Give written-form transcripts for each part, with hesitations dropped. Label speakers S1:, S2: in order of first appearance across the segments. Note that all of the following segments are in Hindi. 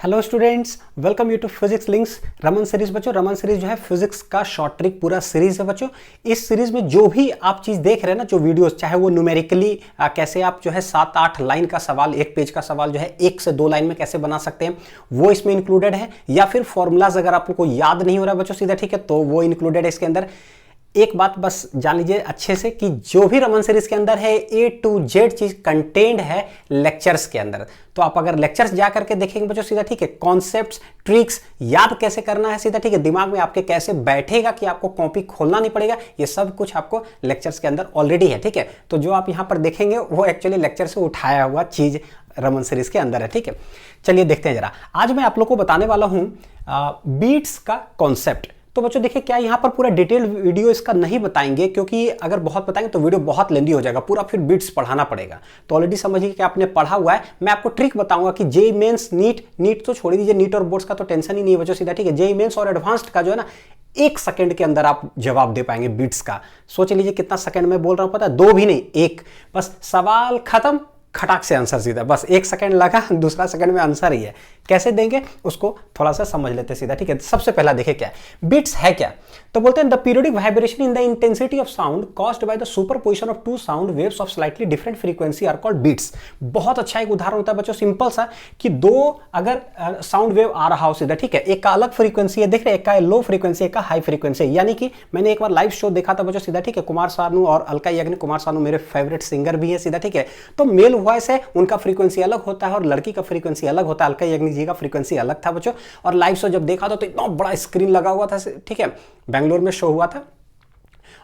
S1: Hello students, welcome you to physics links Raman series. बच्चों रमन सीरीज जो है फिजिक्स का शॉर्ट ट्रिक पूरा सीरीज है। बच्चों इस सीरीज में जो भी आप चीज देख रहे हैं ना, जो वीडियोस, चाहे वो न्यूमेरिकली कैसे आप जो है 7-8 लाइन का सवाल, एक पेज का सवाल जो है 1 से 2 लाइन में कैसे बना सकते हैं, वो इसमें इंक्लूडेड है। या फिर फॉर्मूलाज अगर आपको याद नहीं हो रहा है बच्चों सीधा, ठीक है, तो वो इंक्लूडेड है इसके अंदर। एक बात बस जान लीजिए अच्छे से कि जो भी रमन सीरीज के अंदर है A to Z चीज कंटेंड है लेक्चर्स के अंदर। तो आप अगर लेक्चर्स जा करके देखेंगे बच्चों सीधा, ठीक है, कॉन्सेप्ट्स, ट्रिक्स याद कैसे करना है सीधा, ठीक है, दिमाग में आपके कैसे बैठेगा कि आपको कॉपी खोलना नहीं पड़ेगा, ये सब कुछ आपको लेक्चर्स के अंदर ऑलरेडी है। ठीक है, तो जो आप यहां पर देखेंगे वो एक्चुअली लेक्चर से उठाया हुआ चीज रमन सीरीज के अंदर है। ठीक है, चलिए देखते हैं जरा। आज मैं आप लोग को बताने वाला हूं बीट्स का कॉन्सेप्ट। तो बच्चों देखिए, क्या यहाँ पर पूरा डिटेल वीडियो इसका नहीं बताएंगे, क्योंकि अगर बहुत बताएंगे तो वीडियो बहुत लेंदी हो जाएगा, पूरा फिर बिट्स पढ़ाना पड़ेगा। तो ऑलरेडी समझिए कि आपने पढ़ा हुआ है। मैं आपको ट्रिक बताऊंगा कि जेईई मेंस, नीट तो छोड़ दीजिए, नीट और बोर्ड्स का तो टेंशन ही नहीं है बच्चों सीधा, ठीक है। जेईई मेंस और एडवांस्ड का जो है ना, 1 सेकंड के अंदर आप जवाब दे पाएंगे बिट्स का। सोच लीजिए कितना सेकंड में बोल रहा हूं, पता है? 2 भी नहीं, 1। बस सवाल खत्म, खटाक से आंसर सीधा, बस 1 सेकंड लगा, दूसरा सेकंड में आंसर ही है। कैसे देंगे उसको थोड़ा सा समझ लेते सीधा, ठीक है। सबसे पहला देखिए क्या है बिट्स है। क्या तो बोलते हैं, the periodic vibration in the intensity of sound caused by the superposition of 2 sound waves of slightly different frequency are called beats. बहुत अच्छा एक उदाहरण होता है बच्चों, सिंपल सा, कि 2 अगर साउंड वेव आ रहा हो सीधा, ठीक है, एक का अलग फ्रीक्वेंसी है, देख रहे हैं, एक का लो फ्रीक्वेंसी, एक का हाई फ्रीक्वेंसी है। यानी कि मैंने एक बार लाइव शो देखा था बच्चों सीधा, ठीक है, कुमार सानू और अलका याग्निक। कुमार सानू मेरे फेवरेट सिंगर भी है सीधा, ठीक है। तो मेल वॉइस है, उनका फ्रीक्वेंसी अलग होता है और लड़की का फ्रीक्वेंसी अलग होता है। अलका याग्निक जी का फ्रीक्वेंसी अलग था बच्चों। और लाइव शो जब देखा था तो इतना बड़ा स्क्रीन लगा हुआ था, ठीक है, बेंगलोर में शो हुआ था।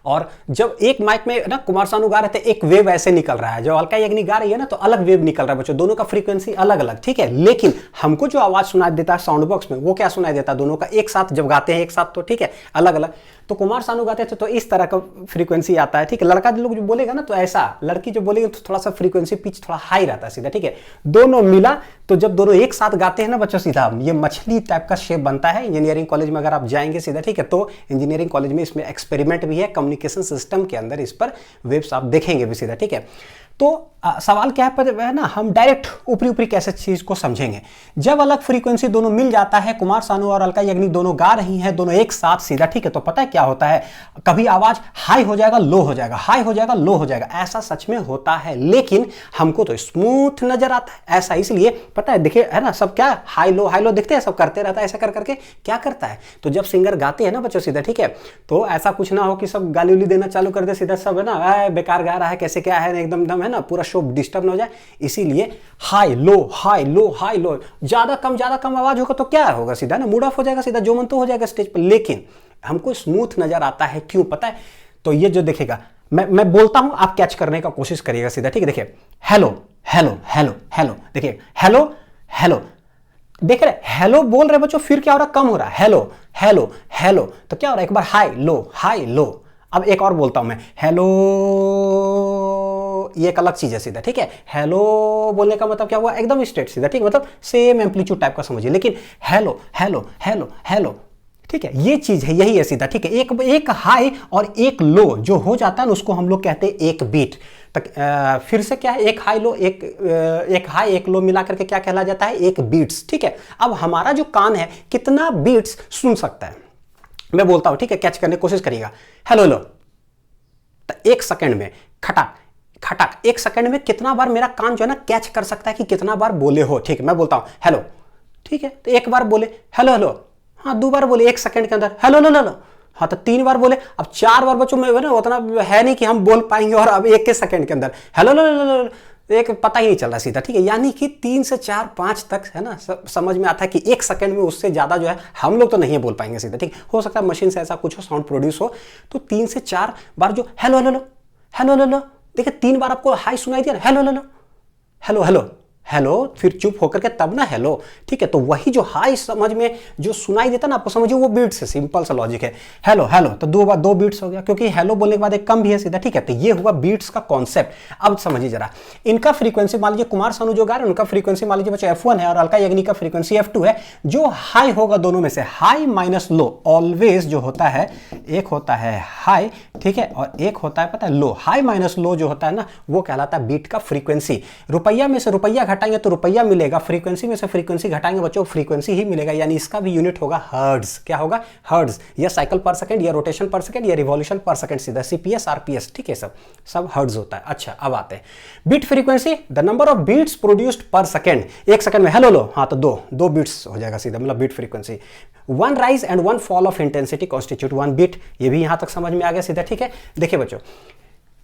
S1: और जब एक माइक में ना कुमार सानू गा रहे थे, एक वेव ऐसे निकल रहा है, जो अलका याग्निक गा रही है ना, तो अलग वेव निकल रहा है बच्चों, दोनों का फ्रीक्वेंसी अलग अलग, ठीक है। लेकिन हमको जो आवाज सुनाई देता है साउंड बॉक्स में, वो क्या सुनाई देता है? दोनों का एक साथ जब गाते हैं एक साथ, तो ठीक है, अलग अलग। तो कुमार सानू गाते थे तो इस तरह का फ्रीक्वेंसी आता है, ठीक है। लड़का जो लोग जो बोलेगा ना तो ऐसा, लड़की जो बोलेगी तो थोड़ा सा फ्रीक्वेंसी पिच थोड़ा हाई रहता है सीधा, ठीक है। दोनों मिला तो जब दोनों एक साथ गाते हैं ना बच्चों सीधा, ये मछली टाइप का शेप बनता है। इंजीनियरिंग कॉलेज में अगर आप जाएंगे सीधा, ठीक है, तो इंजीनियरिंग कॉलेज में इसमें एक्सपेरिमेंट भी है, कम्युनिकेशन सिस्टम के अंदर इस पर वेव्स आप देखेंगे भी सीधा, ठीक है। तो सवाल क्या है ना, हम डायरेक्ट ऊपरी ऊपरी कैसे चीज को समझेंगे। जब अलग फ्रीक्वेंसी दोनों मिल जाता है, कुमार सानू और अलका याग्निक दोनों गा रही हैं, दोनों एक साथ सीधा, ठीक है, तो पता है क्या होता है? कभी आवाज हाई हो जाएगा, लो हो जाएगा, हाई हो जाएगा, लो हो जाएगा, ऐसा सच में होता है। लेकिन हमको तो स्मूथ नजर आता है ऐसा, इसलिए पता है, देखिए है ना, सब क्या हाई लो दिखते हैं, सब करते रहता है, ऐसा कर करके क्या करता है। तो जब सिंगर गाते हैं ना बच्चों सीधा, ठीक है, तो ऐसा कुछ ना हो कि सब गाली उली देना चालू कर दे सीधा, सब है ना बेकार गा रहा है, कैसे क्या है, एकदम दम है ना, पूरा शो डिस्टर्ब ना हो जाए। इसीलिए high low high low high low, ज्यादा कम आवाज होगा तो क्या होगा सीधा ना, मूड ऑफ हो जाएगा सीधा, जो मन तो हो जाएगा स्टेज पर। लेकिन हमको स्मूथ नजर आता है, क्यों पता है? तो ये जो देखेगा, मैं बोलता हूं, आप कैच करने का कोशिश करिएगा सीधा, ठीक है। देखिए, हेलो हेलो हेलो हेलो, देखिए हेलो हेलो, देख रहे हेलो बोल रहे बच्चों, फिर क्या हो रहा? कम हो रहा है, हेलो हेलो हेलो, तो क्या हो रहा है? एक बार हाई लो। अब एक और बोलता हूं मैं, हेलो, ये एक अलग चीज है सीधा, ठीक है। हेलो बोलने का मतलब क्या हुआ? एकदम स्ट्रेट सीधा, ठीक है, मतलब सेम एम्पलीट्यूड टाइप का समझिए। लेकिन हेलो हेलो हेलो हेलो, ठीक है, ये चीज है, यही है सीधा, ठीक है। एक हाई और एक लो जो हो जाता है ना, उसको हम लोग कहते हैं एक बीट। फिर से क्या है? एक हाई लो, एक हाई एक लो मिला करके क्या कहला जाता है? एक बीट्स, ठीक है। अब हमारा जो कान है कितना बीट्स सुन सकता है, मैं बोलता हूं, ठीक है, कैच करने की कोशिश करिएगा। हेलो हेलो, तो 1 सेकंड में खटाक खटाक, 1 सेकंड में कितना बार मेरा कान जो है ना कैच कर सकता है कि कितना बार बोले हो, ठीक है। मैं बोलता हूं हेलो, ठीक है, तो 1 बार बोले हेलो हेलो, हाँ 2 बार बोले 1 सेकंड के अंदर हेलो हेलो हेलो, हाँ तो 3 बार बोले। अब 4 बार बच्चों में ना उतना है नहीं कि हम बोल पाएंगे, और अब 1 सेकंड के अंदर हेलो हेलो, एक पता ही नहीं चल रहा सीधा, ठीक है। यानी कि 3 से 4 5 तक है ना, समझ में आता है कि 1 सेकंड में उससे ज्यादा जो है हम लोग तो नहीं बोल पाएंगे सीधा, ठीक। हो सकता है मशीन से ऐसा कुछ हो, साउंड प्रोड्यूस हो। तो 3 से 4 बार जो हेलो हेलो हेलो हेलो, देखिए 3 बार आपको हाई सुनाई दिया, hello hello hello hello hello, फिर चुप होकर के तब ना हेलो, ठीक है। तो वही जो हाई समझ में जो सुनाई देता ना आपको, समझिए वो बीट्स है, सिंपल सा लॉजिक है। हेलो हेलो, तो 2 बार 2 बीट्स हो गया, क्योंकि हेलो बोलने के बाद एक कम भी है सीधा, ठीक है। तो ये हुआ बीट्स का कॉन्सेप्ट। अब समझिए जरा, इनका फ्रीक्वेंसी मान लीजिए कुमार सानू जो गा रहे हैं उनका फ्रीक्वेंसी मान लीजिए बच्चों F1 है और अलका याग्निक का फ्रीक्वेंसी F2 है। जो हाई होगा दोनों में से, हाई माइनस लो ऑलवेज जो होता है, एक होता है हाई, ठीक है, और एक होता है पता है लो। हाई माइनस लो जो होता है ना, वो कहलाता है बीट का फ्रीक्वेंसी। रुपया में से रुपया घटाएंगे तो रुपया मिलेगा, फ्रीक्वेंसी में से फ्रीक्वेंसी घटाएंगे बच्चों फ्रीक्वेंसी ही मिलेगा, यानी इसका भी यूनिट होगा हर्ट्ज। क्या होगा? हर्ट्ज, या साइकिल पर सेकंड, या रोटेशन पर सेकंड, या रिवॉल्यूशन पर सेकंड, सीधा सीपीएस आरपीएस, ठीक है, सब हर्ट्ज होता है। अच्छा अब आते हैं beat frequency, the number of beats produced per second, एक सेकंड में हेलो लो, हाँ तो दो बीट्स हो जाएगा सीधा, मतलब beat frequency. One rise and one fall of intensity constitute one beat, ये भी यहां तक समझ में आ गया सीधा, ठीक है। देखिए बच्चों,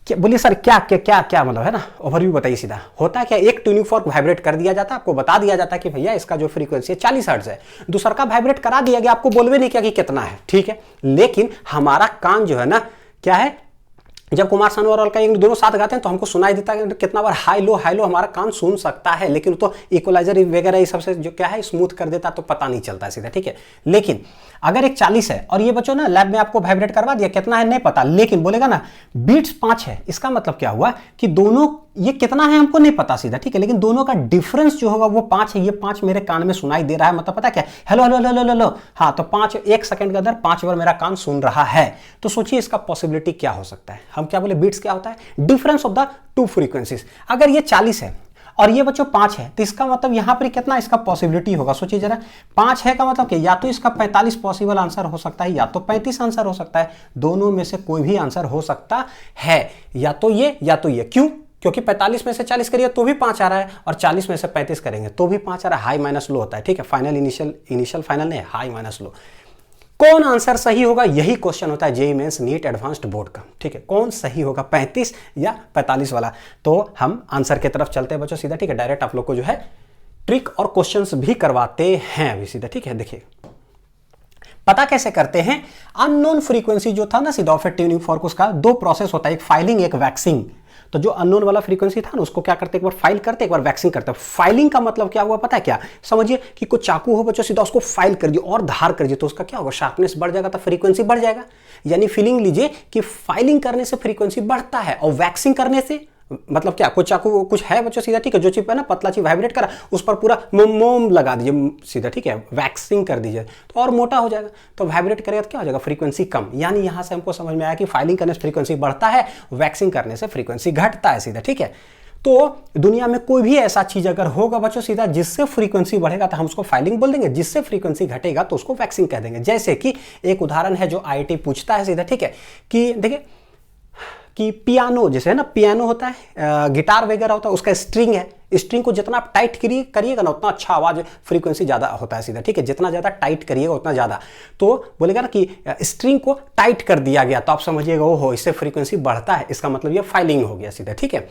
S1: क्या बोलिए सर, क्या क्या क्या क्या मतलब है ना, ओवरव्यू बताइए सीधा। होता है क्या, एक ट्यूनिंग फॉर्क वाइब्रेट कर दिया जाता है, आपको बता दिया जाता है कि भैया इसका जो फ्रीक्वेंसी है 40 हर्ट्ज है, दूसरा का वाइब्रेट करा दिया गया, आपको बोलवे नहीं किया कि कितना है, ठीक है। लेकिन हमारा कान जो है ना, क्या है, जब कुमार सानू और अलका याग्निक दोनों साथ गाते हैं तो हमको सुनाई देता है कितना बार हाई लो हमारा कान सुन सकता है, लेकिन तो इक्वलाइजर वगैरह ये सबसे जो क्या है स्मूथ कर देता तो पता नहीं चलता है सीधा, ठीक है। लेकिन अगर एक 40 है और ये बच्चों ना लैब में आपको वाइब्रेट करवा दिया, कितना है नहीं पता, लेकिन बोलेगा ना बीट्स 5 है, इसका मतलब क्या हुआ कि दोनों ये कितना है हमको नहीं पता सीधा, ठीक है, लेकिन दोनों का डिफरेंस जो होगा वो 5 है, ये 5 मेरे कान में सुनाई दे रहा है, मतलब पता क्या, हेलो हेलो हेलो हेलो, हाँ तो 5 एक सेकंड के अंदर 5 बार मेरा कान सुन रहा है। तो सोचिए इसका पॉसिबिलिटी क्या हो सकता है, हम क्या बोले बीट्स क्या होता है, difference of the two frequencies. अगर ये 40 है और ये बच्चों 5 है तो इसका मतलब यहां पर कितना इसका पॉसिबिलिटी होगा, सोचिए जरा, 5 है का मतलब कि या तो इसका 45 पॉसिबल आंसर हो सकता है या तो 35 आंसर हो सकता है, दोनों में से कोई भी आंसर हो सकता है, या तो ये या तो ये। क्यों? क्योंकि 45 में से 40 करिए तो भी 5 आ रहा है और 40 में से 35 करेंगे तो भी 5 आ रहा है, हाई माइनस लो होता है, ठीक है, फाइनल इनिशियल फाइनल नहीं, हाई माइनस लो। कौन आंसर सही होगा, यही क्वेश्चन होता है JEE mains NEET advanced board का, ठीक है, कौन सही होगा 35 या 45 वाला। तो हम आंसर की तरफ चलते हैं बच्चों सीधा, ठीक है, डायरेक्ट आप लोग को जो है ट्रिक और क्वेश्चंस भी करवाते हैं अभी सीधा, ठीक है। देखिए पता कैसे करते हैं, अननोन फ्रीक्वेंसी जो था ना सीधा ऑफ ट्यूनिंग फॉर्क, उसका 2 प्रोसेस होता है, एक फाइलिंग एक वैक्सिंग। तो जो अननोन वाला फ्रीक्वेंसी था ना उसको क्या करते, एक बार फाइल करते एक बार वैक्सिंग करते। फाइलिंग का मतलब क्या हुआ पता है क्या, समझिए कि कोई चाकू हो बच्चों सीधा उसको फाइल कर दिए और धार कर दिए तो उसका क्या होगा, शार्पनेस बढ़ जाएगा तो फ्रीक्वेंसी बढ़ जाएगा, यानी फीलिंग लीजिए कि फाइलिंग करने से फ्रीक्वेंसी बढ़ता है और वैक्सिंग करने से मतलब क्या, कोई चाकू कुछ है बच्चों सीधा, ठीक है, जो चिप है ना पतला चिप वाइब्रेट करा उस पर पूरा मोम लगा दीजिए सीधा, ठीक है, वैक्सिंग कर दीजिए तो और मोटा हो जाएगा, तो वाइब्रेट करेगा तो क्या हो जाएगा, फ्रीक्वेंसी कम। यानी यहां से हमको समझ में आया कि फाइलिंग करने से फ्रीक्वेंसी बढ़ता है, वैक्सिंग करने से फ्रीक्वेंसी घटता है सीधा, ठीक है। तो दुनिया में कोई भी ऐसा चीज अगर होगा बच्चों सीधा जिससे फ्रीक्वेंसी बढ़ेगा तो हम उसको फाइलिंग बोल देंगे, जिससे फ्रीक्वेंसी घटेगा तो उसको वैक्सिंग कह देंगे। जैसे कि एक उदाहरण है जो आईआईटी पूछता है सीधा, ठीक है, कि देखिए कि पियानो जैसे है ना, पियानो होता है, गिटार वगैरह होता है, उसका स्ट्रिंग है, स्ट्रिंग को जितना आप टाइट करिएगा ना उतना अच्छा आवाज फ्रीक्वेंसी ज्यादा होता है सीधा, ठीक है, जितना ज्यादा टाइट करिएगा उतना ज्यादा। तो बोलेगा ना कि स्ट्रिंग को टाइट कर दिया गया तो आप समझिएगा ओहो इससे फ्रीक्वेंसी बढ़ता है, इसका मतलब ये फाइलिंग हो गया सीधा, ठीक है।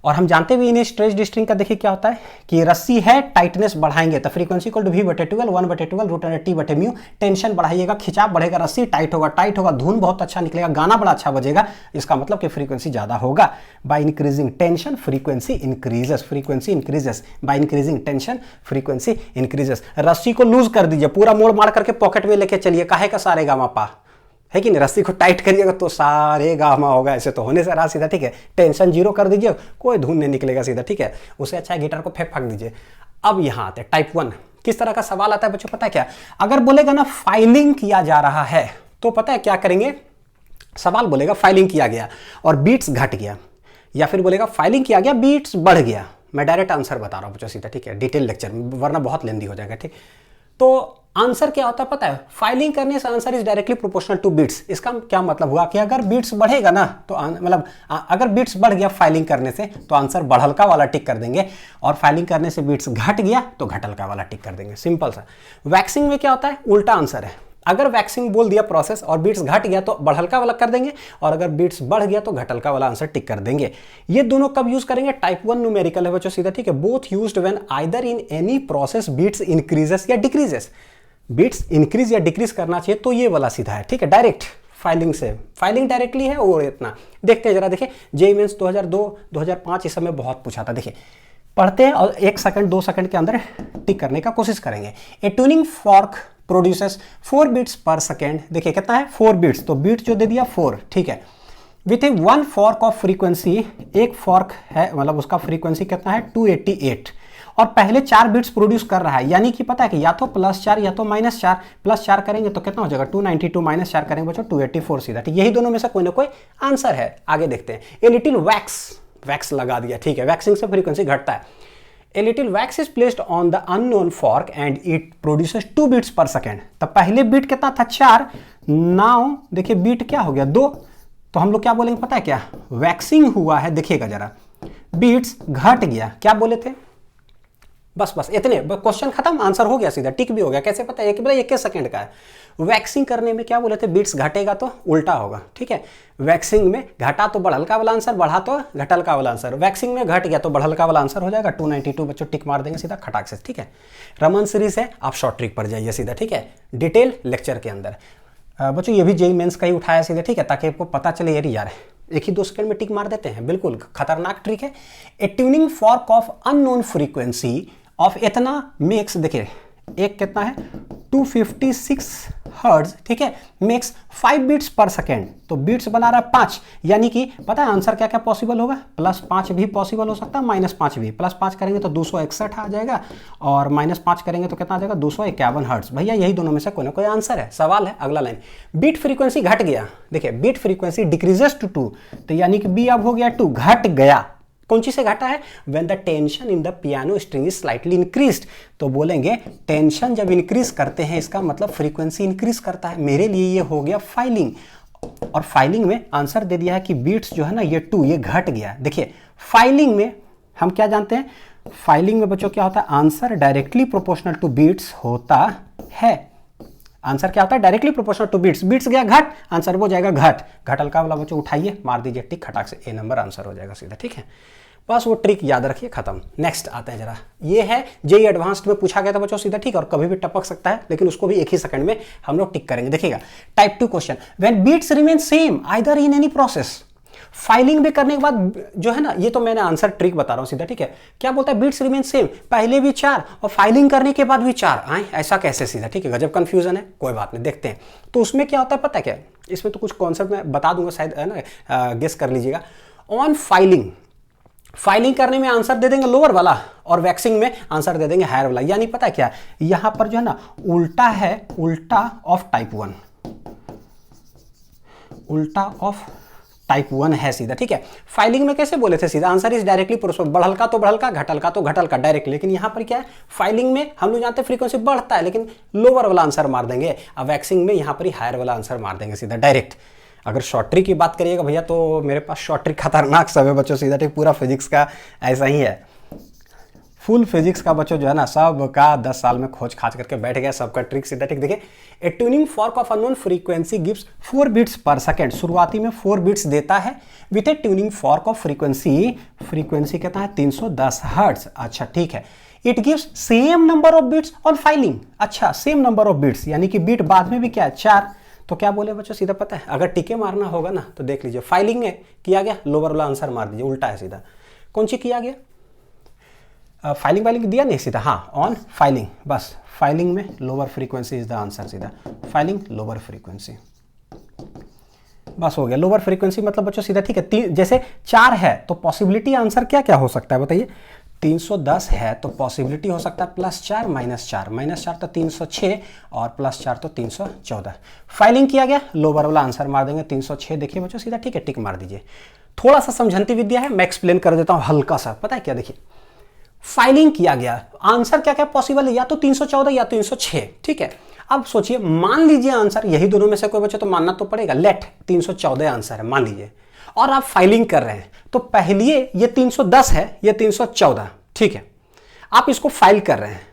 S1: और हम जानते भी इन स्ट्रेच स्ट्रिंग का देखिए क्या होता है कि रस्सी है, टाइटनेस बढ़ाएंगे तो frequency equal to V/12 1/12 √T/μ, tension बढ़ाइएगा खिंचाव बढ़ेगा, रस्सी टाइट होगा, धुन बहुत अच्छा निकलेगा, गाना बड़ा अच्छा बजेगा, इसका मतलब कि फ्रीक्वेंसी ज्यादा होगा। By increasing tension frequency increases, by increasing tension frequency increases. रस्सी को लूज कर दीजिए, पूरा मोड़ मार करके पॉकेट में लेके चलिए, काहे का सारे गामा पा है कि नहीं, रस्सी को टाइट करिएगा तो सारे गामा होगा, ऐसे तो होने से रहा सीधा, ठीक है। टेंशन 0 कर दीजिए, कोई धुन नहीं निकलेगा सीधा, ठीक है, उससे अच्छा है गिटार को फेंक दीजिए। अब यहाँ आते हैं टाइप 1, किस तरह का सवाल आता है बच्चों पता है क्या, अगर बोलेगा ना फाइलिंग किया जा रहा है तो पता है क्या करेंगे, सवाल बोलेगा फाइलिंग किया गया और बीट्स घट गया, या फिर बोलेगा फाइलिंग किया गया बीट्स बढ़ गया। मैं डायरेक्ट आंसर बता रहा हूँ बच्चों सीधा, ठीक है, डिटेल लेक्चर वरना बहुत लेंदी हो जाएगा, ठीक। तो आंसर क्या होता है पता है, फाइलिंग करने से answer is directly proportional to beats. इसका क्या मतलब हुआ कि अगर बीट्स बढ़ेगा ना तो मतलब अगर बीट्स बढ़ गया फाइलिंग करने से तो आंसर बढ़लका वाला टिक कर देंगे, और फाइलिंग करने से बीट्स घट गया तो घटलका वाला टिक कर देंगे, सिंपल सा। वैक्सिंग में क्या होता है, उल्टा आंसर है, अगर वैक्सिंग बोल दिया प्रोसेस और बीट्स घट गया तो बढ़लका वाला कर देंगे, और अगर बीट्स बढ़ गया तो घटलका वाला आंसर टिक कर देंगे। ये दोनों कब यूज करेंगे, टाइप 1 न्यूमेरिकल है बच्चों सीधा, ठीक है, both used when either in any process beats increases या डिक्रीजेस। बीट्स इंक्रीज या डिक्रीज करना चाहिए तो ये वाला सीधा है, ठीक है, डायरेक्ट फाइलिंग से, फाइलिंग डायरेक्टली है और इतना देखते हैं जरा। देखिए जेईई मेंस 2002 2005 इस समय बहुत पूछा था, देखिए पढ़ते हैं और 1 सेकंड 2 सेकंड के अंदर टिक करने का कोशिश करेंगे। ए tuning fork produces 4 beats per second, देखिए कितना है 4 बीट्स, तो बीट जो दे दिया 4, ठीक है, with A 1 fork of frequency, एक फॉर्क है मतलब उसका फ्रीक्वेंसी कितना है 288, और पहले 4 बिट्स प्रोड्यूस कर रहा है, यानी कि पता है कि या तो +4 या तो -4, +4 करेंगे तो कितना हो जाएगा 292, -4 करेंगे बच्चों 284 सीधा, ठीक, यही दोनों में से कोई ना कोई आंसर है। आगे देखते हैं, ए लिटिल वैक्स लगा दिया, ठीक है, वैक्सिंग से फ्रीक्वेंसी घटता है। A little wax is placed on the unknown fork and it produces 2 beats per second. तो पहले बीट कितना था 4, नाउ देखिए बीट क्या हो गया 2, तो हम लोग क्या बोलेंगे पता है क्या, वैक्सिंग हुआ है। देखिएगा जरा, बीट्स घट गया, क्या बोले थे, बस इतने, क्वेश्चन खत्म, आंसर हो गया सीधा, टिक भी हो गया। कैसे पता है, एक सेकंड का है। वैक्सिंग करने में क्या बोले थे, बीट्स घटेगा तो उल्टा होगा, ठीक है। वैक्सिंग में घटा तो बढ़लका वाला आंसर, बढ़ा तो घटलका वाला आंसर। वैक्सिंग में घट गया तो बढ़लका वाला आंसर हो जाएगा। 292 बच्चों टिक मार देंगे सीधा खटाक से, ठीक है। रमन सीरीज है, आप शॉर्ट ट्रिक पर जाइए सीधा, ठीक है, डिटेल लेक्चर के अंदर। बच्चों ये भी जेईई मेंस का ही उठाया सीधे, ठीक है, ताकि आपको पता चले यार 1 ही 2 सेकंड में टिक मार देते हैं, बिल्कुल खतरनाक ट्रिक है। A tuning fork of unknown frequency of इतना मेक्स, देखिए एक कितना है 256 हर्ट्ज, ठीक है, मेक्स 5 बीट्स पर सेकेंड। तो बीट्स बना रहा है 5, यानी कि पता है आंसर क्या क्या पॉसिबल होगा, +5 भी पॉसिबल हो सकता है, -5 भी। +5 करेंगे तो 261 आ जाएगा, और -5 करेंगे तो कितना आ जाएगा 251 हर्ट्ज। भैया यही दोनों में से कोई ना कोई आंसर है। सवाल है अगला लाइन, बीट फ्रीक्वेंसी घट गया, देखिए बीट फ्रीक्वेंसी डिक्रीजेस टू 2, तो यानी कि बी अब हो गया 2, घट गया। कौन चीज से घटा है, when the tension in the piano string is slightly increased, तो बोलेंगे टेंशन जब इंक्रीज करते हैं इसका मतलब फ्रीक्वेंसी इंक्रीज करता है। मेरे लिए ये हो गया फाइलिंग, और फाइलिंग में आंसर दे दिया है कि बीट्स जो है ना ये 2, ये घट गया। देखिए फाइलिंग में हम क्या जानते हैं, फाइलिंग में बच्चों क्या होता है, answer directly proportional to beats होता है। आंसर क्या होता है, directly proportional to beats. Beats गया घट, आंसर वो जाएगा घट। घटलका वाला बच्चों उठाइए, मार दीजिए टिक, खटाक से ए नंबर आंसर हो जाएगा सीधा, ठीक है। बस वो ट्रिक याद रखिए, खत्म। नेक्स्ट आते हैं जरा, ये है जेईई एडवांस्ड में पूछा गया था बच्चों सीधा, ठीक, और कभी भी टपक सकता है, लेकिन उसको भी 1 ही सेकंड में हम लोग टिक करेंगे। देखिएगा type 2 question, when beats remain same either in any process. Filing भी करने के बाद जो है ना, ये तो मैंने आंसर ट्रिक बता रहा हूं सीधा, ठीक है। क्या बोलता है, बीट्स रिमेन सेम, पहले भी 4 और फाइलिंग करने के बाद भी 4 आए, ऐसा कैसे सीधा, ठीक है, गजब कंफ्यूजन है, कोई बात नहीं, देखते हैं। तो उसमें क्या होता है पता है क्या, इसमें तो कुछ कॉन्सेप्ट मैं बता दूंगा शायद, है ना, गेस कर लीजिएगा। ऑन फाइलिंग, फाइलिंग करने में आंसर दे देंगे लोअर वाला, और वैक्सिंग में आंसर दे देंगे हायर वाला। यानी पता है क्या, यहां पर जो है ना उल्टा है, उल्टा ऑफ टाइप 1, उल्टा ऑफ टाइप 1 है सीधा, ठीक है। फाइलिंग में कैसे बोले थे सीधा, आंसर इज डायरेक्टली प्रोपोर्शनल, बढ़लका तो बढ़लका, घटलका तो घटलका, डायरेक्टली। लेकिन यहां पर क्या है, फाइलिंग में हम लोग जानते हैं फ्रीक्वेंसी बढ़ता है, लेकिन लोअर वाला आंसर मार देंगे। अब वैक्सिंग में यहां पर ही हायर वाला आंसर मार देंगे सीधा डायरेक्ट। अगर शॉर्ट ट्रिक की बात करिएगा भैया, तो मेरे पास शॉर्ट ट्रिक खतरनाक सब है बच्चों सीधा, ठीक, पूरा फिजिक्स का ऐसा ही है, फुल फिजिक्स का बच्चों जो है ना, सब का 10 साल में खोज खाच करके बैठ गया, सबका ट्रिक सीधा, ठीक। देखिए a tuning fork of unknown frequency gives 4 beats per second, शुरुआती में 4 बीट्स देता है with a tuning fork of frequency, frequency कहता है 310 हर्ट्ज। अच्छा ठीक है, it gives same number of beats on filing. अच्छा सेम नंबर ऑफ बीट्स, यानी कि बीट बाद में भी क्या है 4। तो क्या बोले बच्चों सीधा पता है, अगर टिके मारना होगा ना तो देख लीजिए, फाइलिंग में किया गया लोअर वाला आंसर मार दीजिए, उल्टा है सीधा। कौन सी किया गया, फाइलिंग वाइलिंग दिया नहीं सीधा, हाँ ऑन फाइलिंग, बस फाइलिंग में lower frequency is the answer सीधा, फाइलिंग लोअर फ्रीक्वेंसी, बस हो गया। लोअर फ्रीक्वेंसी मतलब बच्चों सीधा, ठीक है। जैसे 4 है तो पॉसिबिलिटी आंसर क्या क्या हो सकता है बताइए, 310 है तो पॉसिबिलिटी हो सकता है +4 -4, -4 तो 306 और +4 तो 314। फाइलिंग किया गया, लोअर वाला आंसर मार देंगे 306, देखिए बच्चों सीधा, ठीक है, टिक मार दीजिए। थोड़ा सा समझंती विद्या है, मैं एक्सप्लेन कर देता हूं हल्का सा। पता है क्या, देखिए फाइलिंग किया गया, आंसर क्या क्या पॉसिबल है, या तो 314 या 306, ठीक है। अब सोचिए, मान लीजिए आंसर यही दोनों में से कोई बच्चा, तो मानना तो पड़ेगा, लेट 314 आंसर है मान लीजिए, और आप फाइलिंग कर रहे हैं, तो पहले ये 310 है, ये 314, ठीक है। आप इसको फाइल कर रहे हैं,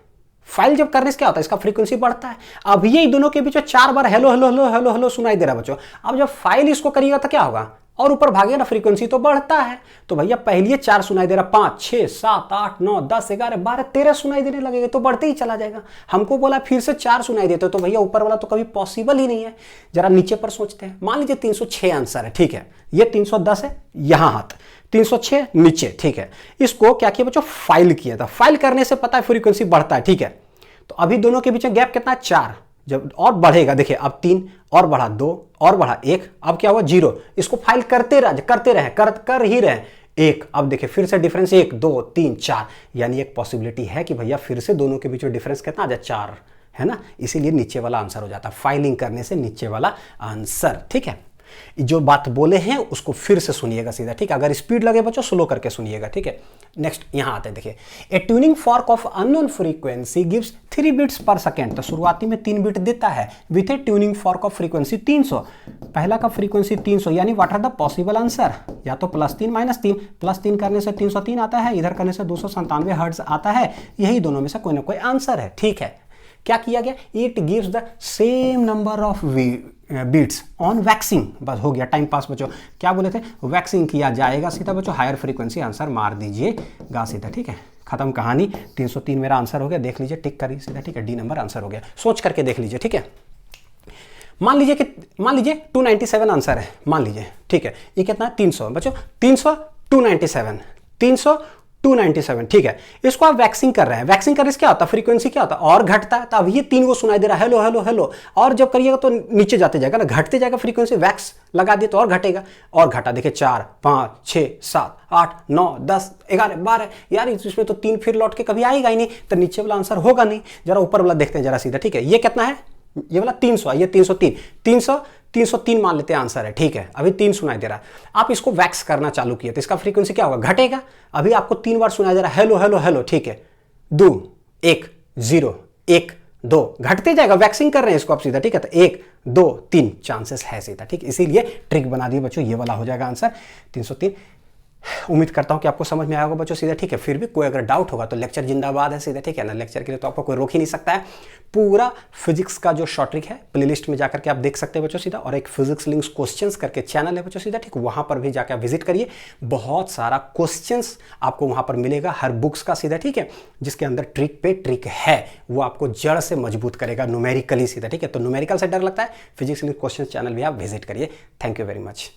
S1: फाइल जब करने से क्या होता है, इसका फ्रीक्वेंसी बढ़ता है। अब ये दोनों के बीच में 4 बार hello hello hello hello hello सुनाई दे रहा है बच्चों। अब जब फाइल इसको करिएगा तो क्या होगा, और ऊपर भागेगा ना, फ्रीक्वेंसी तो बढ़ता है। तो भैया पहले 4 सुनाई दे रहा, 5 6 7 8 9 10 11 12 13 सुनाई देने लगेगा, तो बढ़ते ही चला जाएगा। हमको बोला फिर से 4 सुनाई देते, तो भैया ऊपर वाला तो कभी पॉसिबल ही नहीं है। जरा नीचे पर सोचते हैं, मान लीजिए 306 आंसर है, ठीक है, ये 310 है, यहां हाथ 306 नीचे, ठीक है। इसको क्या किया बच्चों, फाइल किया था। फाइल करने से पता है फ्रीक्वेंसी बढ़ता है, ठीक है। तो अभी दोनों के बीच में गैप कितना है, 4, जब और बढ़ेगा, देखिए अब 3 और बढ़ा, 2 और बढ़ा, 1, अब क्या हुआ 0। इसको फाइल करते रहे, कर ही रहे 1। अब देखिए फिर से डिफरेंस 1 2 3 4, यानी एक पॉसिबिलिटी है कि भैया फिर से दोनों के बीच में डिफरेंस कितना आ जाए, 4, है ना। इसीलिए नीचे वाला आंसर हो जाता है, फाइलिंग करने से नीचे वाला आंसर, ठीक है। जो बात बोले हैं उसको फिर से सुनिएगा सीधा, ठीक है। अगर स्पीड लगे बच्चों स्लो करके सुनिएगा, ठीक है। नेक्स्ट यहां आते हैं, देखिए a tuning fork of unknown frequency gives 3 beats per second. तो शुरुआती में 3 बीट देता है with a tuning fork of frequency 300। पहला का फ्रीक्वेंसी 300, यानी what are the possible answer, या तो +3 -3, +3 करने से 303 आता है, इधर करने से 297 हर्ट्ज आता है। यही दोनों में से कोई ना कोई आंसर है, ठीक है। क्या किया गया, it gives the same number of beats on waxing. बस हो गया, टाइम पास बच्चों। क्या बोले थे, वैक्सिंग किया जाएगा सीधा बच्चों, हायर फ्रीक्वेंसी आंसर मार दीजिएगा सीधा, ठीक है। खत्म कहानी। 303 मेरा आंसर हो गया, देख लीजिए, टिक करिए सीधा, ठीक है। डी नंबर आंसर हो गया, सोच करके देख लीजिए, ठीक है। मान लीजिए 297 आंसर है, मान लीजिए, ठीक है। ये कितना है, 300 बच्चों, 300 297, 300 297, ठीक है। इसको आप वैक्सिंग कर रहे हैं, वैक्सिंग करने से क्या होता है, फ्रीक्वेंसी क्या होता है, और घटता है। तो अब ये 3 को सुनाई दे रहा है, हेलो हेलो हेलो, और जब करिएगा तो नीचे जाते जाएगा ना, घटते जाएगा फ्रीक्वेंसी। वैक्स लगा दिए तो और घटेगा, और घटा, देखिए 4 5 6 7 8 9 10 11 12, यार इसमें तो 3 फिर लौट के कभी आएगा ही नहीं, तो नीचे वाला आंसर होगा नहीं। जरा ऊपर वाला देखते हैं जरा सीधा, ठीक है। ये कितना है, ये वाला 300, ये 303, 303 मान लेते हैं आंसर है, ठीक है। अभी 3 सुनाई दे रहा है, आप इसको वैक्स करना चालू किए तो इसका फ्रीक्वेंसी क्या होगा, घटेगा। अभी आपको 3 बार सुनाई दे रहा है, हेलो हेलो हेलो, ठीक है। 2 1 0 1 2, घटते जाएगा, वैक्सिंग कर रहे हैं इसको आप सीधा, ठीक है। तो 1 2 3 चांसेस है सीधा, ठीक है। इसीलिए ट्रिक बना दिए बच्चों, ये वाला हो जाएगा आंसर 303। उम्मीद करता हूं कि आपको समझ में आया होगा बच्चों सीधा, ठीक है। फिर भी कोई अगर डाउट होगा तो लेक्चर जिंदाबाद है सीधा, ठीक है ना। लेक्चर के लिए तो आपको कोई रोक ही नहीं सकता है। पूरा फिजिक्स का जो शॉर्ट ट्रिक है प्लेलिस्ट में जाकर के आप देख सकते हैं बच्चों सीधा, और एक फिजिक्स लिंक्स क्वेश्चंस करके चैनल है बच्चों सीधा, ठीक, वहां पर भी जाकर विजिट करिए। बहुत सारा क्वेश्चंस आपको वहां पर मिलेगा हर बुक्स का सीधा, ठीक है, जिसके अंदर ट्रिक पे ट्रिक है, वो आपको जड़ से मजबूत करेगा न्यूमेरिकली सीधा, ठीक है। तो न्यूमेरिकल से डर लगता है, फिजिक्स लिंक्स क्वेश्चन चैनल भी आप विजिट करिए। Thank you very much.